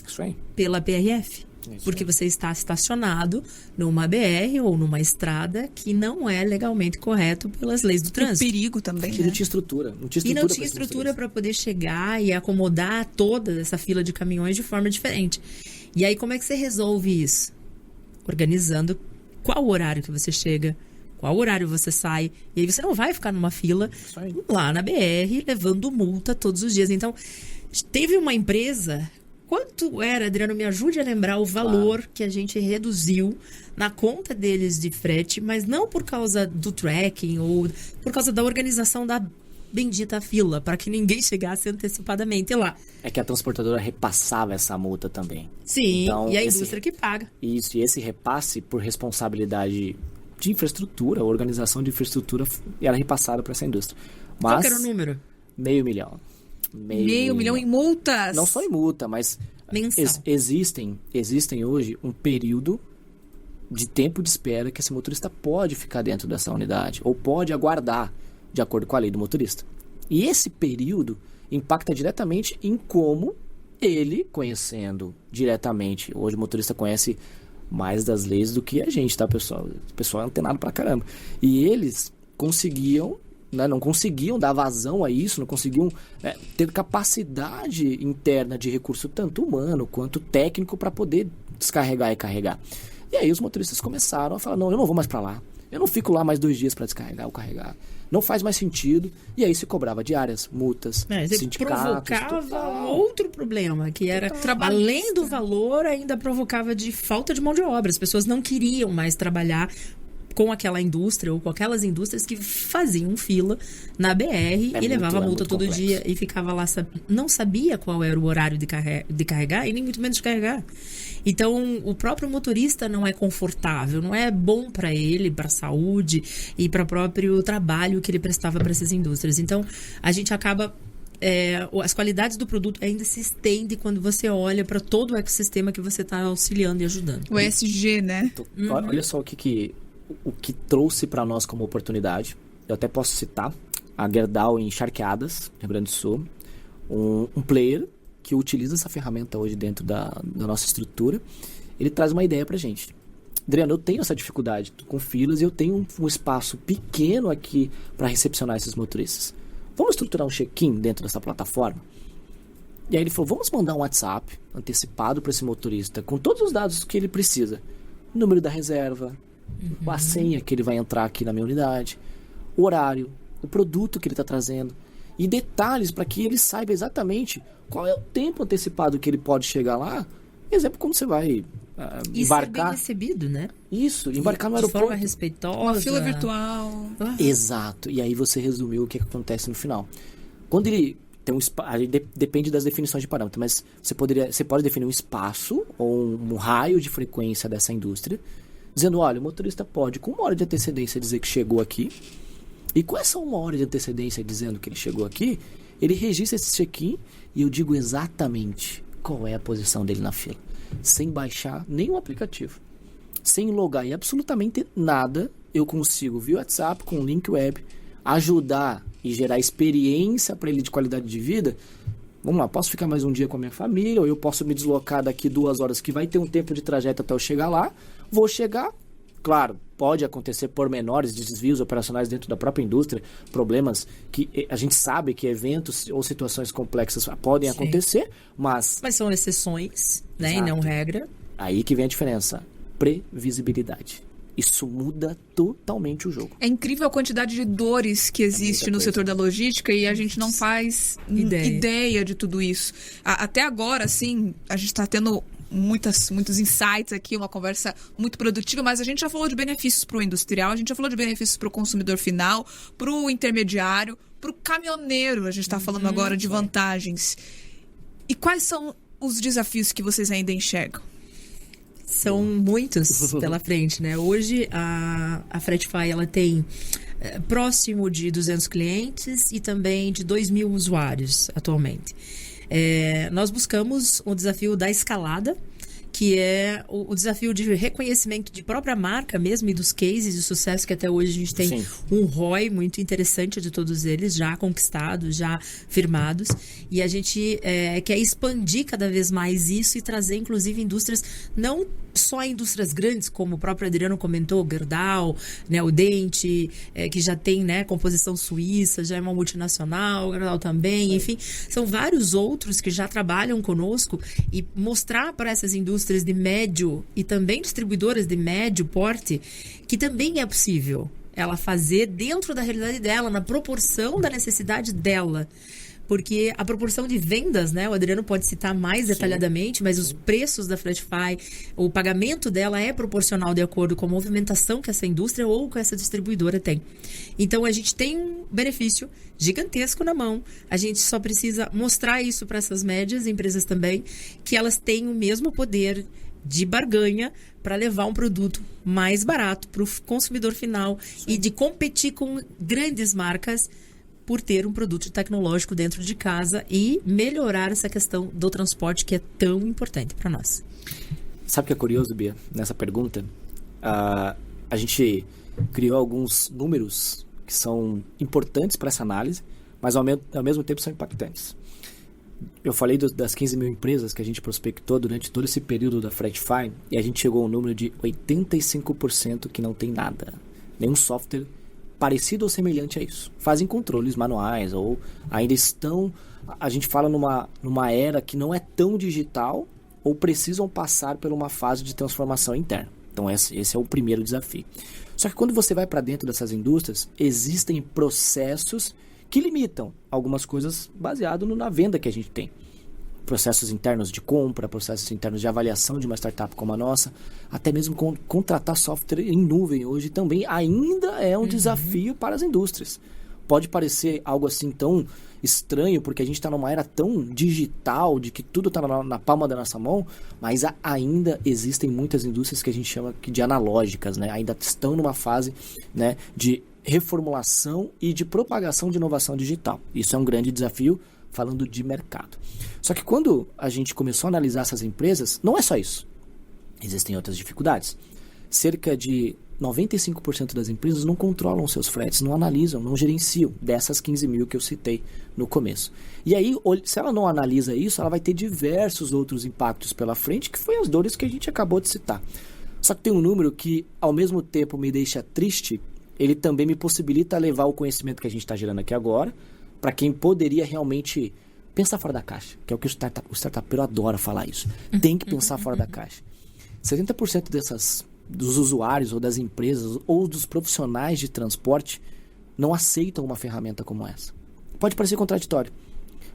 Isso aí. Pela PRF. Porque você está estacionado numa BR ou numa estrada que não é legalmente correto pelas leis do trânsito. E o perigo também, né? Não tinha estrutura. E não tinha estrutura para poder chegar e acomodar toda essa fila de caminhões de forma diferente. E aí, como é que você resolve isso? Organizando qual horário que você chega, qual horário você sai. E aí você não vai ficar numa fila lá na BR levando multa todos os dias. Então, teve uma empresa... Quanto era, Adriano, me ajude a lembrar o valor que a gente reduziu na conta deles de frete, mas não por causa do tracking ou por causa da organização da bendita fila, para que ninguém chegasse antecipadamente lá. É que a transportadora repassava essa multa também. Sim, então, e a indústria que paga. Isso, e esse repasse por responsabilidade de infraestrutura, organização de infraestrutura, era repassado para essa indústria. Mas, qual que era o número? $500 mil. Meio milhão em multas? Não só em multa, mas existem hoje um período de tempo de espera que esse motorista pode ficar dentro dessa unidade ou pode aguardar, de acordo com a lei do motorista. E esse período impacta diretamente em como ele, conhecendo diretamente, hoje o motorista conhece mais das leis do que a gente, tá, pessoal? O pessoal é antenado pra caramba. E eles conseguiam... não conseguiam dar vazão a isso, não conseguiam ter capacidade interna de recurso tanto humano quanto técnico para poder descarregar e carregar. E aí os motoristas começaram a falar, não, eu não vou mais para lá, eu não fico lá mais 2 dias para descarregar ou carregar, não faz mais sentido. E aí se cobrava diárias, multas, sindicatos. Provocava um outro problema, que era, além do valor, ainda provocava de falta de mão de obra. As pessoas não queriam mais trabalhar com aquela indústria ou com aquelas indústrias que faziam fila na BR e levava multa todo dia e ficava lá, não sabia qual era o horário de carregar e nem muito menos de carregar. Então, o próprio motorista não é confortável, não é bom para ele, para a saúde e para o próprio trabalho que ele prestava para essas indústrias. Então, a gente acaba... as qualidades do produto ainda se estendem quando você olha para todo o ecossistema que você está auxiliando e ajudando. O ESG, né? Olha só o que trouxe para nós como oportunidade. Eu até posso citar a Gerdau em Charqueadas, Rio Grande do Sul, um player que utiliza essa ferramenta hoje dentro da nossa estrutura. Ele traz uma ideia para a gente. Adriano, eu tenho essa dificuldade com filas e eu tenho um espaço pequeno aqui para recepcionar esses motoristas. Vamos estruturar um check-in dentro dessa plataforma? E aí ele falou, vamos mandar um WhatsApp antecipado para esse motorista com todos os dados que ele precisa. O número da reserva, a senha que ele vai entrar aqui na minha unidade, o horário, o produto que ele está trazendo e detalhes para que ele saiba exatamente qual é o tempo antecipado que ele pode chegar lá. Exemplo, quando você vai embarcar. E ser bem recebido, né? Isso, embarcar no aeroporto. De forma respeitosa. Uma fila virtual. Exato. E aí você resumiu o que acontece no final. Quando ele tem depende das definições de parâmetro, mas você pode definir um espaço ou um raio de frequência dessa indústria, dizendo, olha, o motorista pode, com 1 hora de antecedência, dizer que chegou aqui, e com essa 1 hora de antecedência dizendo que ele chegou aqui, ele registra esse check-in e eu digo exatamente qual é a posição dele na fila, sem baixar nenhum aplicativo, sem logar em absolutamente nada. Eu consigo, via WhatsApp, com um link web, ajudar e gerar experiência para ele de qualidade de vida. Vamos lá, posso ficar mais um dia com a minha família, ou eu posso me deslocar daqui 2 horas, que vai ter um tempo de trajeto até eu chegar lá. Vou chegar, claro, pode acontecer pormenores de desvios operacionais dentro da própria indústria, problemas que a gente sabe que eventos ou situações complexas podem acontecer, mas são exceções, né, e não regra. Aí que vem a diferença, previsibilidade. Isso muda totalmente o jogo. É incrível a quantidade de dores que existe no setor da logística e a gente não faz ideia de tudo isso. Até agora, assim, a gente está tendo muitos insights aqui, uma conversa muito produtiva, mas a gente já falou de benefícios para o industrial, a gente já falou de benefícios para o consumidor final, para o intermediário, para o caminhoneiro, a gente está falando agora de vantagens. E quais são os desafios que vocês ainda enxergam? São muitos pela frente, né? Hoje a Fretify, ela tem próximo de 200 clientes e também de 2.000 usuários atualmente. Nós buscamos o desafio da escalada, que é o desafio de reconhecimento de própria marca mesmo e dos cases de sucesso que até hoje a gente tem um ROI muito interessante de todos eles, já conquistados, já firmados. E a gente quer expandir cada vez mais isso e trazer, inclusive, indústrias, não só indústrias grandes, como o próprio Adriano comentou, Gerdau, né, o Dente, que já tem, né, composição suíça, já é uma multinacional, Gerdau também, enfim, são vários outros que já trabalham conosco, e mostrar para essas indústrias de médio e também distribuidoras de médio porte que também é possível ela fazer dentro da realidade dela, na proporção da necessidade dela. Porque a proporção de vendas, né, o Adriano pode citar mais detalhadamente, mas os preços da Fretify, o pagamento dela é proporcional de acordo com a movimentação que essa indústria ou que essa distribuidora tem. Então, a gente tem um benefício gigantesco na mão. A gente só precisa mostrar isso para essas médias empresas também, que elas têm o mesmo poder de barganha para levar um produto mais barato para o consumidor final e de competir com grandes marcas por ter um produto tecnológico dentro de casa e melhorar essa questão do transporte que é tão importante para nós. Sabe o que é curioso, Bia, nessa pergunta? A gente criou alguns números que são importantes para essa análise, mas ao mesmo tempo são impactantes. Eu falei das 15 mil empresas que a gente prospectou durante todo esse período da Fretify, e a gente chegou a um número de 85% que não tem nada, nenhum software parecido ou semelhante a isso. Fazem controles manuais ou ainda estão... A gente fala numa era que não é tão digital ou precisam passar por uma fase de transformação interna. Então esse é o primeiro desafio. Só que quando você vai para dentro dessas indústrias, existem processos que limitam algumas coisas baseado na venda que a gente tem. processos internos de compra, processos internos de avaliação de uma startup como a nossa, até mesmo contratar software em nuvem hoje também ainda é um desafio para as indústrias. Pode parecer algo assim tão estranho, porque a gente está numa era tão digital, de que tudo está na palma da nossa mão, mas ainda existem muitas indústrias que a gente chama de analógicas, né? Ainda estão numa fase, né, de reformulação e de propagação de inovação digital. Isso é um grande desafio, falando de mercado. Só que quando a gente começou a analisar essas empresas, não é só isso. Existem outras dificuldades. Cerca de 95% das empresas não controlam seus fretes, não analisam, não gerenciam, dessas 15 mil que eu citei no começo. E aí, se ela não analisa isso, ela vai ter diversos outros impactos pela frente, que foi as dores que a gente acabou de citar. Só que tem um número que, ao mesmo tempo, me deixa triste, ele também me possibilita levar o conhecimento que a gente está gerando aqui agora, para quem poderia realmente pensar fora da caixa, que é o que o startupeiro adora falar isso. Tem que pensar fora da caixa. 70% dos usuários ou das empresas ou dos profissionais de transporte não aceitam uma ferramenta como essa. Pode parecer contraditório,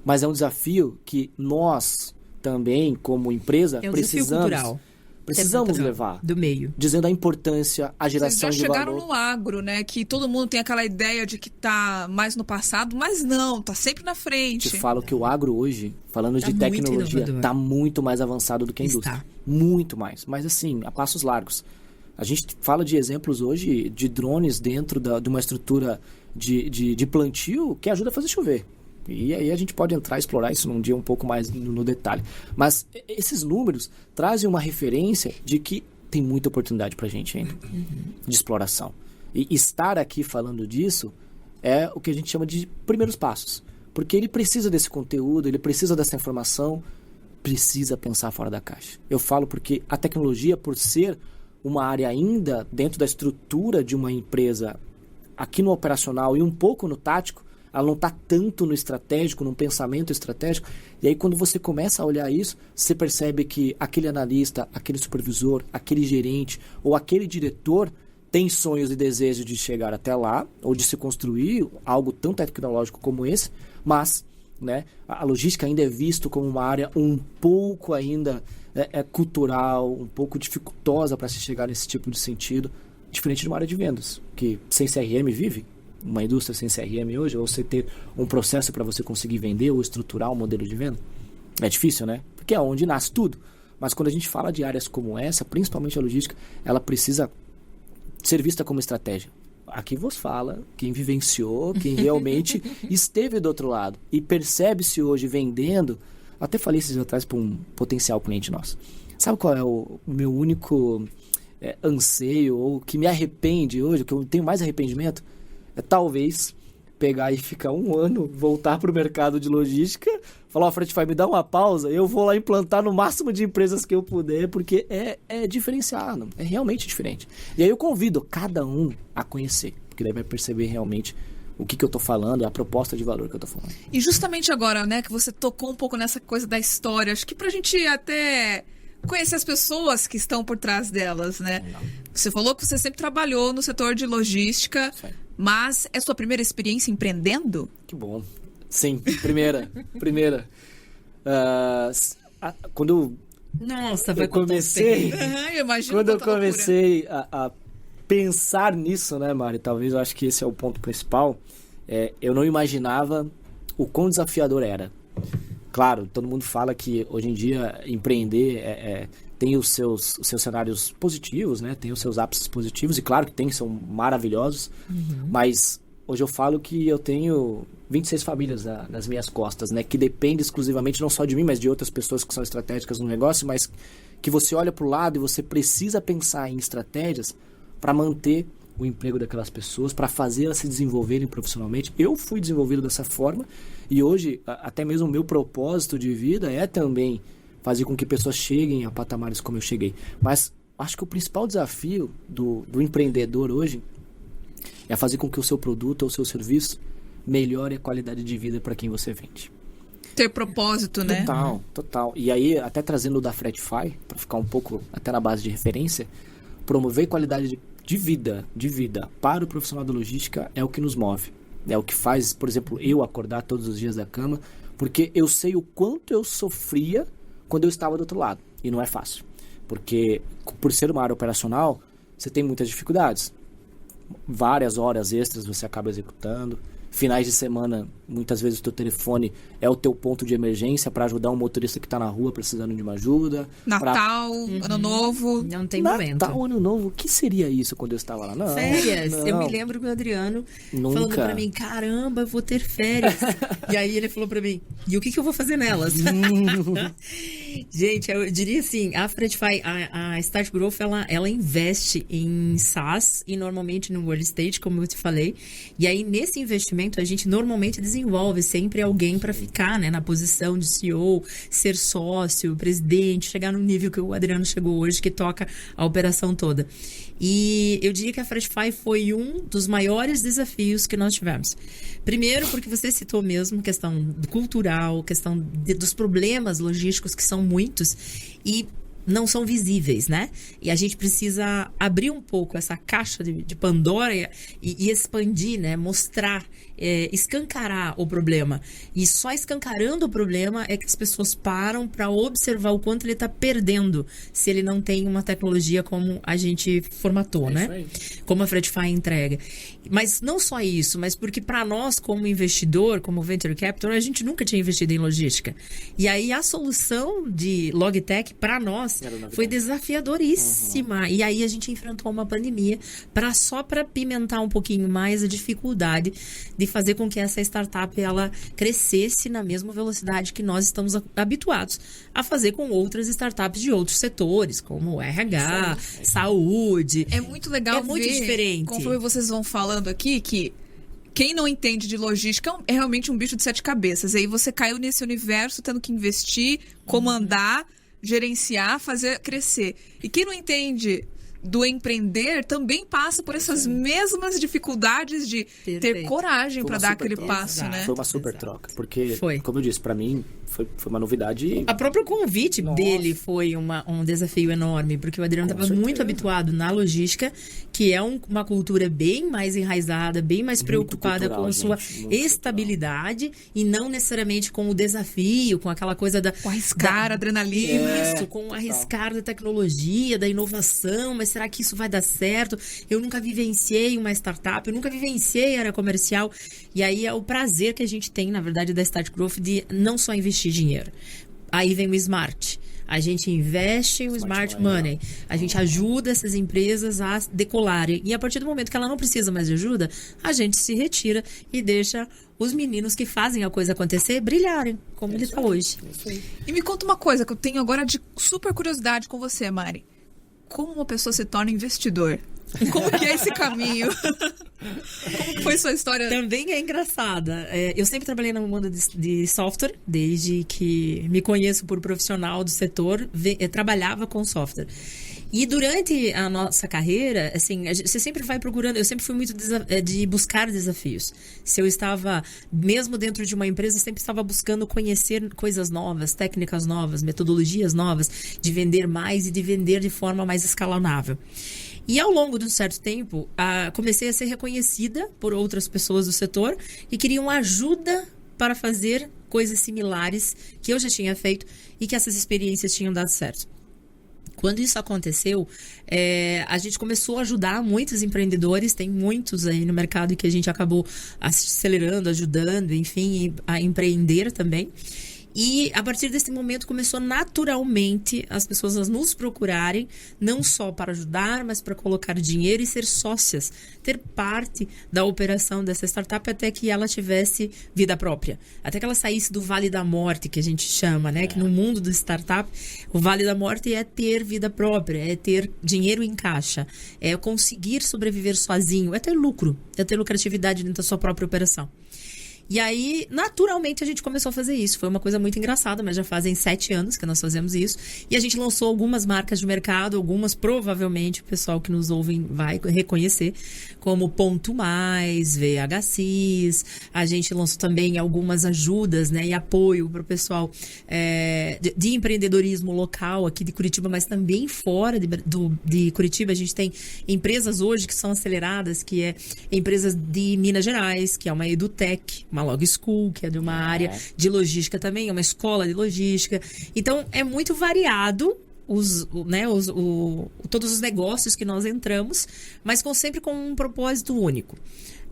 mas é um desafio que nós também, como empresa, precisamos levar. Do meio. Dizendo a importância, a geração de valor. Vocês já chegaram no agro, né? Que todo mundo tem aquela ideia de que tá mais no passado, mas não, tá sempre na frente. Te falo que o agro hoje, falando de tecnologia, tá muito mais avançado do que a indústria. Muito mais. Mas assim, a passos largos. A gente fala de exemplos hoje de drones dentro de uma estrutura de plantio que ajuda a fazer chover. E aí a gente pode entrar e explorar isso num dia um pouco mais no detalhe. Mas esses números trazem uma referência de que tem muita oportunidade pra gente ainda, de exploração. E estar aqui falando disso é o que a gente chama de primeiros passos. Porque ele precisa desse conteúdo, ele precisa dessa informação, precisa pensar fora da caixa. Eu falo porque a tecnologia, por ser uma área ainda dentro da estrutura de uma empresa, aqui no operacional e um pouco no tático, ela não está tanto no estratégico, num pensamento estratégico. E aí, quando você começa a olhar isso, você percebe que aquele analista, aquele supervisor, aquele gerente ou aquele diretor tem sonhos e desejos de chegar até lá ou de se construir algo tão tecnológico como esse, mas, né, a logística ainda é visto como uma área um pouco ainda cultural, um pouco dificultosa para se chegar nesse tipo de sentido, diferente de uma área de vendas, que sem CRM vive. Uma indústria sem CRM hoje, ou você ter um processo para você conseguir vender ou estruturar um modelo de venda, é difícil, né? Porque é onde nasce tudo. Mas quando a gente fala de áreas como essa, principalmente a logística, ela precisa ser vista como estratégia. Aqui vos fala quem vivenciou, quem realmente esteve do outro lado e percebe-se hoje vendendo. Até falei esses dias atrás para um potencial cliente nosso. Sabe qual é o meu único anseio, ou o que me arrepende hoje, o que eu tenho mais arrependimento? É talvez pegar e ficar um ano, voltar para o mercado de logística, falar, ó, Fretify, me dá uma pausa, eu vou lá implantar no máximo de empresas que eu puder, porque é diferenciado, é realmente diferente. E aí eu convido cada um a conhecer, porque daí vai perceber realmente o que eu estou falando, a proposta de valor que eu estou falando. E justamente agora, né, que você tocou um pouco nessa coisa da história, acho que pra gente até conhecer as pessoas que estão por trás delas, né? Não. Você falou que você sempre trabalhou no setor de logística, mas é sua primeira experiência empreendendo? Que bom. Sim, primeira. Quando Nossa, eu comecei, Eu imagino. quando eu comecei a pensar nisso, né, Mari? Talvez eu acho que esse é o ponto principal. Eu não imaginava o quão desafiador era. Claro, todo mundo fala que hoje em dia empreender tem os seus cenários positivos, né? Tem os seus ápices positivos, e claro que tem, são maravilhosos, mas hoje eu falo que eu tenho 26 famílias nas minhas costas, né? Que depende exclusivamente não só de mim, mas de outras pessoas que são estratégicas no negócio, mas que você olha para o lado e você precisa pensar em estratégias para manter o emprego daquelas pessoas, para fazer elas se desenvolverem profissionalmente. Eu fui desenvolvido dessa forma, e hoje até mesmo o meu propósito de vida é também fazer com que pessoas cheguem a patamares como eu cheguei. Mas acho que o principal desafio do empreendedor hoje é fazer com que o seu produto ou o seu serviço melhore a qualidade de vida para quem você vende. Ter propósito, né? Total. E aí, até trazendo o da Fretify, para ficar um pouco até na base de referência, promover qualidade de vida para o profissional da logística é o que nos move. É o que faz, por exemplo, eu acordar todos os dias da cama, Porque eu sei o quanto eu sofria quando eu estava do outro lado. E não é fácil. Porque, por ser uma área operacional, você tem muitas dificuldades. Várias horas extras você acaba executando. Finais de semana, muitas vezes o teu telefone é o teu ponto de emergência para ajudar um motorista que está na rua precisando de uma ajuda. Natal, Ano Novo. Não tem momento. Natal, Ano Novo, o que seria isso quando eu estava lá? Não, Férias. não. Eu me lembro do Adriano Nunca. falando pra mim, caramba, eu vou ter férias. E aí ele falou pra mim, e o que eu vou fazer nelas? Gente, eu diria assim, a Fretify, a Start Growth, ela investe em SaaS e normalmente no World Stage, como eu te falei. E aí, nesse investimento, a gente normalmente desenvolve sempre alguém para ficar, né, na posição de CEO, ser sócio, presidente, chegar no nível que o Adriano chegou hoje, que toca a operação toda. E eu diria que a Fretify foi um dos maiores desafios que nós tivemos. Primeiro, porque você citou mesmo questão cultural, questão dos problemas logísticos, que são muitos, e não são visíveis, né? E a gente precisa abrir um pouco essa caixa de Pandora e expandir, né? Mostrar, escancarar o problema. E só escancarando o problema é que as pessoas param para observar o quanto ele está perdendo se ele não tem uma tecnologia como a gente formatou, né? Como a Fretify entrega. Mas não só isso, mas porque para nós, como investidor, como Venture Capital, a gente nunca tinha investido em logística. E aí a solução de Logitech, para nós, foi desafiadoríssima. E aí a gente enfrentou uma pandemia só para pimentar um pouquinho mais a dificuldade de fazer com que essa startup ela crescesse na mesma velocidade que nós estamos habituados a fazer com outras startups de outros setores, como RH, saúde. É muito legal muito ver, diferente. conforme vocês vão falando aqui, que quem não entende de logística é realmente um bicho de 7 cabeças. E aí você caiu nesse universo tendo que investir, comandar, gerenciar, fazer crescer. E quem não entende do empreender também passa por essas mesmas dificuldades de ter coragem para dar aquele passo, né? Foi uma super troca, porque, como eu disse, para mim foi uma novidade. A próprio convite dele foi um desafio enorme, porque o Adriano estava muito habituado na logística, que é uma cultura bem mais enraizada, bem mais preocupada com a sua estabilidade e não necessariamente com o desafio, com aquela coisa com arriscar, adrenalina. Isso, com o arriscar da tecnologia, da inovação, mas será que isso vai dar certo? Eu nunca vivenciei uma startup, eu nunca vivenciei área comercial. E aí é o prazer que a gente tem, na verdade, da Start Growth de não só investir dinheiro. Aí vem o Smart. A gente investe em Smart Money. A gente ajuda essas empresas a decolarem. E a partir do momento que ela não precisa mais de ajuda, a gente se retira e deixa os meninos que fazem a coisa acontecer brilharem, como ele está hoje. E me conta uma coisa que eu tenho agora de super curiosidade com você, Mari. Como uma pessoa se torna investidor? Como que é esse caminho? Como foi sua história? Também é engraçada. Eu sempre trabalhei no mundo de software, desde que me conheço por profissional do setor, eu trabalhava com software. E durante a nossa carreira, assim, você sempre vai procurando, eu sempre fui muito de buscar desafios. Se eu estava, mesmo dentro de uma empresa, eu sempre estava buscando conhecer coisas novas, técnicas novas, metodologias novas, de vender mais e de vender de forma mais escalonável. E ao longo de um certo tempo, comecei a ser reconhecida por outras pessoas do setor que queriam ajuda para fazer coisas similares que eu já tinha feito e que essas experiências tinham dado certo. Quando isso aconteceu, a gente começou a ajudar muitos empreendedores, tem muitos aí no mercado que a gente acabou acelerando, ajudando, enfim, a empreender também. E a partir desse momento começou naturalmente as pessoas a nos procurarem, não só para ajudar, mas para colocar dinheiro e ser sócias, ter parte da operação dessa startup até que ela tivesse vida própria. Até que ela saísse do Vale da Morte, que a gente chama, né? Que no mundo do startup, o Vale da Morte é ter vida própria, é ter dinheiro em caixa, é conseguir sobreviver sozinho, é ter lucro, é ter lucratividade dentro da sua própria operação. E aí, naturalmente, a gente começou a fazer isso. Foi uma coisa muito engraçada, mas já fazem 7 anos que nós fazemos isso. E a gente lançou algumas marcas de mercado, algumas provavelmente o pessoal que nos ouve vai reconhecer, como Ponto Mais, VHCs. A gente lançou também algumas ajudas, né, e apoio para o pessoal de empreendedorismo local aqui de Curitiba, mas também fora de Curitiba. A gente tem empresas hoje que são aceleradas, que é empresas de Minas Gerais, que é uma EduTech, uma log school, que é de uma área de logística também, é uma escola de logística. Então, é muito variado todos os negócios que nós entramos, mas sempre com um propósito único.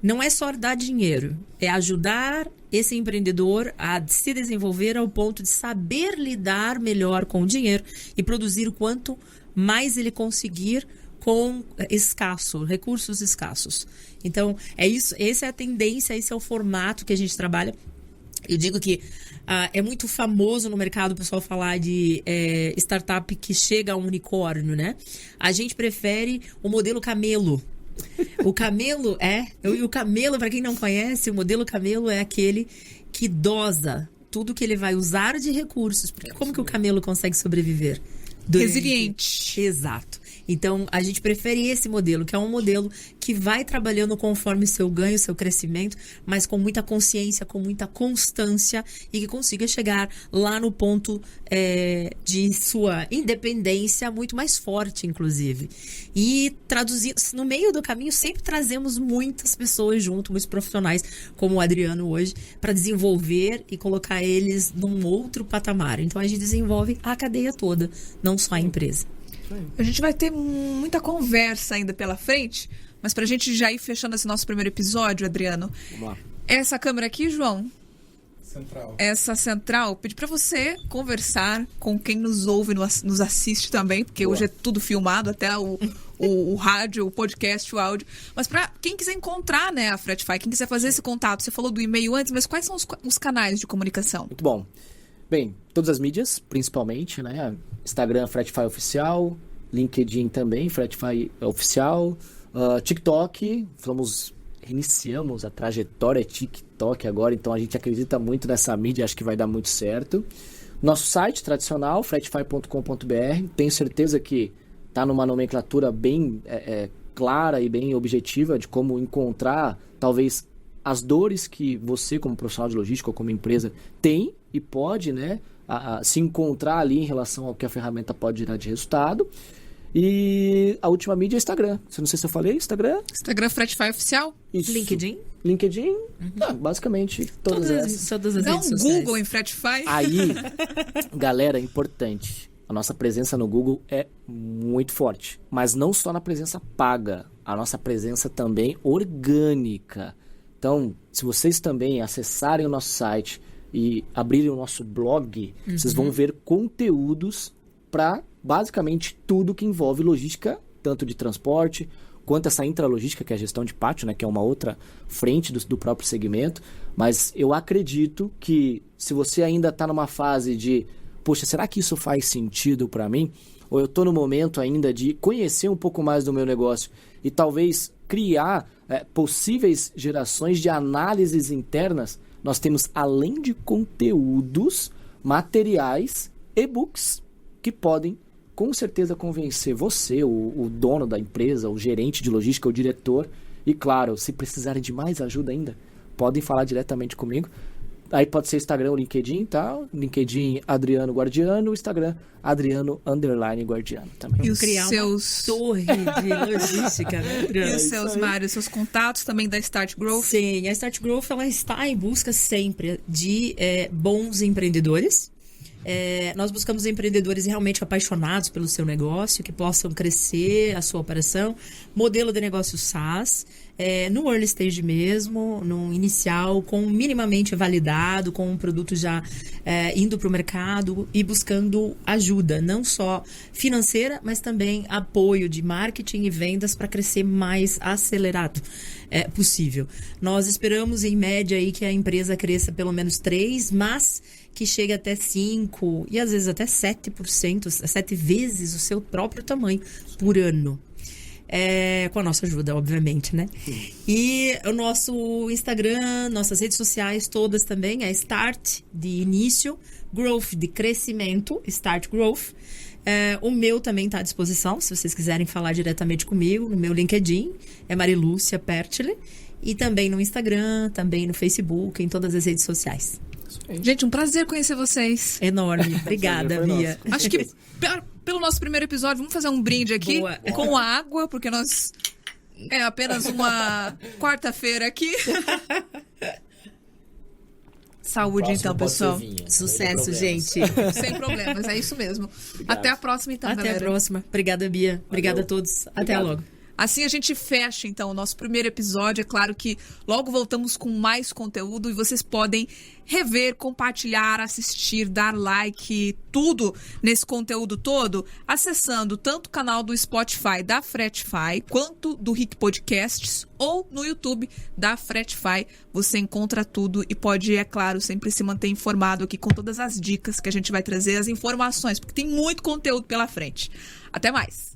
Não é só dar dinheiro, é ajudar esse empreendedor a se desenvolver ao ponto de saber lidar melhor com o dinheiro e produzir o quanto mais ele conseguir com recursos escassos. Então, é isso, essa é a tendência, esse é o formato que a gente trabalha. Eu digo que é muito famoso no mercado o pessoal falar de startup que chega a um unicórnio, né? A gente prefere o modelo camelo. O camelo para quem não conhece, o modelo camelo é aquele que dosa tudo que ele vai usar de recursos. Porque como que o camelo consegue sobreviver? Resiliente. Exato. Então, a gente prefere esse modelo, que é um modelo que vai trabalhando conforme o seu ganho, o seu crescimento, mas com muita consciência, com muita constância e que consiga chegar lá no ponto de sua independência muito mais forte, inclusive. E traduzindo, no meio do caminho, sempre trazemos muitas pessoas junto, muitos profissionais, como o Adriano hoje, para desenvolver e colocar eles num outro patamar. Então, a gente desenvolve a cadeia toda, não só a empresa. A gente vai ter muita conversa ainda pela frente, mas pra gente já ir fechando esse nosso primeiro episódio, Adriano. Vamos lá. Essa câmera aqui, João? Central. Essa central, pedi pra você conversar com quem nos ouve, nos assiste também, porque hoje é tudo filmado, até o rádio, o podcast, o áudio. Mas pra quem quiser encontrar, né, a Fretify, quem quiser fazer esse contato, você falou do e-mail antes, mas quais são os canais de comunicação? Muito bom. Bem, todas as mídias, principalmente, né? Instagram, Fretify Oficial, LinkedIn também, Fretify Oficial, TikTok, reiniciamos a trajetória TikTok agora, então a gente acredita muito nessa mídia, acho que vai dar muito certo. Nosso site tradicional, fretify.com.br, tenho certeza que está numa nomenclatura bem clara e bem objetiva de como encontrar, talvez, as dores que você, como profissional de logística ou como empresa, tem e pode, né, se encontrar ali em relação ao que a ferramenta pode gerar de resultado. E a última mídia é Instagram. Não sei se eu falei, Instagram Fretify Oficial? Isso. LinkedIn? Basicamente todas essas. Todas as Dá redes um sociais. Google em Fretify. Aí, galera, é importante. A nossa presença no Google é muito forte. Mas não só na presença paga. A nossa presença também orgânica. Então, se vocês também acessarem o nosso site e abrirem o nosso blog, vocês vão ver conteúdos para basicamente tudo que envolve logística, tanto de transporte, quanto essa intralogística, que é a gestão de pátio, né, que é uma outra frente do próprio segmento. Mas eu acredito que se você ainda está numa fase de, poxa, será que isso faz sentido para mim? Ou eu estou no momento ainda de conhecer um pouco mais do meu negócio e talvez criar possíveis gerações de análises internas, nós temos, além de conteúdos, materiais, e-books, que podem, com certeza, convencer você, o dono da empresa, o gerente de logística, o diretor. E, claro, se precisarem de mais ajuda ainda, podem falar diretamente comigo. Aí pode ser Instagram ou LinkedIn, tá? LinkedIn Adriano Guardiano, Instagram Adriano_Guardiano também. E os Criar seus... uma torre de logística, né, Adriano? E os seus, Mário, seus contatos também da Start Growth? Sim, a Start Growth ela está em busca sempre de bons empreendedores. Nós buscamos empreendedores realmente apaixonados pelo seu negócio, que possam crescer a sua operação. Modelo de negócio SaaS, no early stage mesmo, no inicial, com minimamente validado, com um produto já indo para o mercado e buscando ajuda, não só financeira, mas também apoio de marketing e vendas para crescer mais acelerado possível. Nós esperamos, em média, aí, que a empresa cresça pelo menos 3%, mas que chegue até 5% e às vezes até 7%, 7 vezes o seu próprio tamanho por ano. Com a nossa ajuda, obviamente, né? E o nosso Instagram, nossas redes sociais todas também, é Start de início, Growth de crescimento, Start Growth. O meu também está à disposição, se vocês quiserem falar diretamente comigo, no meu LinkedIn, é Marilúcia Pertile, e também no Instagram, também no Facebook, em todas as redes sociais. Gente, um prazer conhecer vocês. Enorme. Obrigada, Bia. Acho que pelo nosso primeiro episódio, vamos fazer um brinde aqui. Boa. Com água, porque nós... É apenas uma quarta-feira aqui. Saúde, então, pessoal. Sucesso, gente. Sem problemas, é isso mesmo. Obrigado. Até a próxima, então, Até galera. a próxima. Obrigada, Bia. Obrigada a Valeu. todos. Até Obrigado. logo. Assim a gente fecha, então, o nosso primeiro episódio. É claro que logo voltamos com mais conteúdo e vocês podem rever, compartilhar, assistir, dar like, tudo nesse conteúdo todo, acessando tanto o canal do Spotify da Fretify, quanto do Rick Podcasts, ou no YouTube da Fretify. Você encontra tudo e pode, é claro, sempre se manter informado aqui com todas as dicas que a gente vai trazer, as informações, porque tem muito conteúdo pela frente. Até mais!